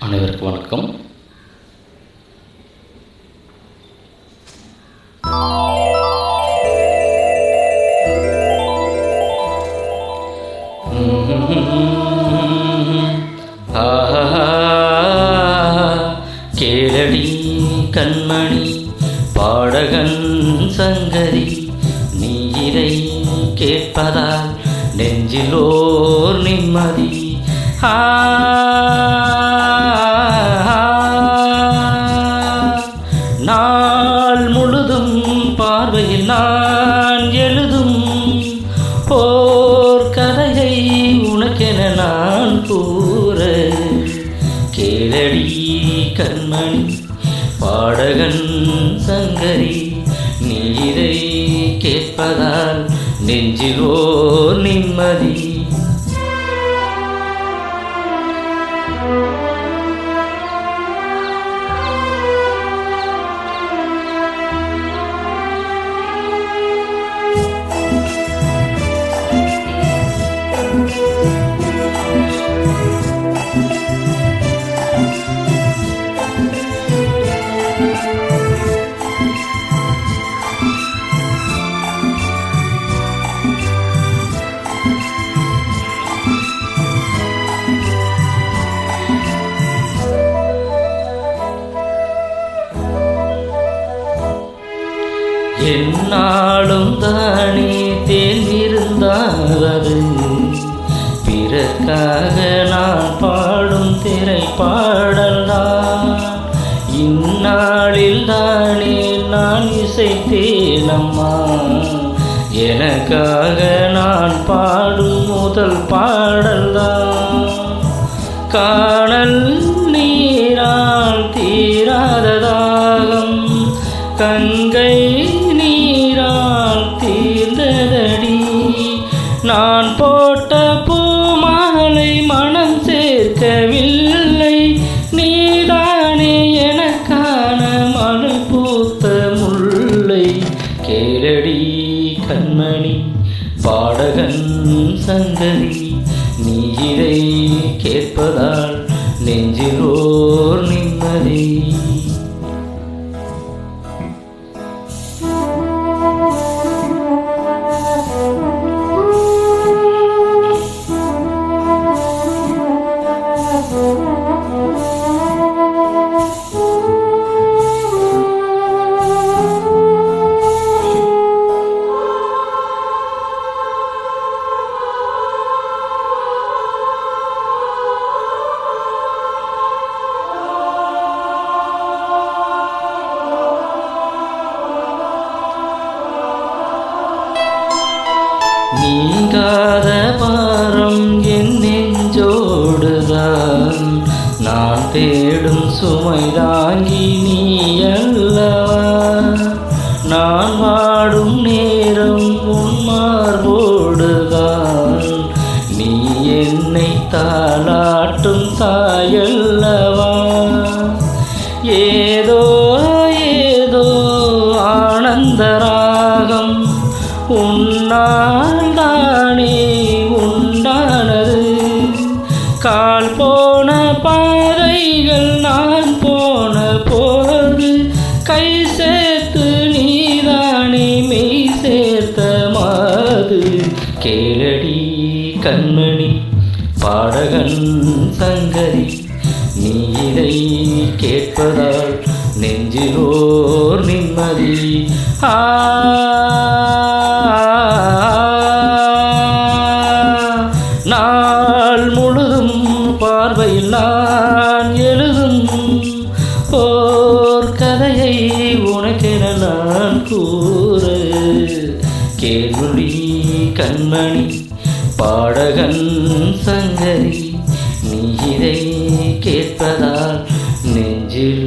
அனைவருக்கும் வணக்கம். கேளடி கண்மணி பாடகன் சங்கரி, நீ இதை கேட்பதால் நெஞ்சிலோர் நிம்மதி. நாள் முழுதும் பார்வையில் நான் எழுதும் போர் கதையை உனக்கென நான் கூற, கேளடி கண்மணி பாடகன் சங்கரி, நீரை கேட்பதால் நெஞ்சிலோ நிம்மதி. என்னாலும் தானே தேர்ந்திருந்தாரது, பிறக்காக நான் பாடும் திரைப்பாடல்தான். இந்நாளில் தானே நான் இசைத்தேனம்மா, எனக்காக நான் பாடும் முதல் பாடல்தான். காணல் நீரால் தீராத தாகம், கங்கை நீரால் தீர்ந்ததடி. நான் போட்ட பூமாலை மனம் சேர்க்கவில்லை, நீதானே எனக்கான மலர் பூத்த முல்லை. கேளடி கண்மணி பாடகன் சங்கரி, நீ இதை கேட்பதால் நெஞ்சிலோர் நிம்மதி. நீங்காத பாரம் என் நெஞ்சோடுதான், நான் தேடும் சுமை தாங்கி நீ அல்லவா. நான் வாடும் நேரம் உன் மார்போடுதான், நீ என்னை தாளாட்டும் தாயல்லவா. ஏதோ ஏதோ ஆனந்த ராகம் உன்னால் தானே உண்டானது. கால் போன பாதைகள் நான் போன போது, கை சேர்த்து நீதானே மெய் சேர்த்த மாது. கேளடி கண்மணி பாடகன் சங்கரி, நீ இதை கேட்பதால் நெஞ்சிலோர் நிம்மதி. நாள் முழுதும் பார்வையில் நான் எழுதும் போர் கதையை உனக்கென நான் கூற, கேள்வி கண்மணி பாடகன் சங்கரி, நீ இதை கேட்பதால் நெஞ்சில்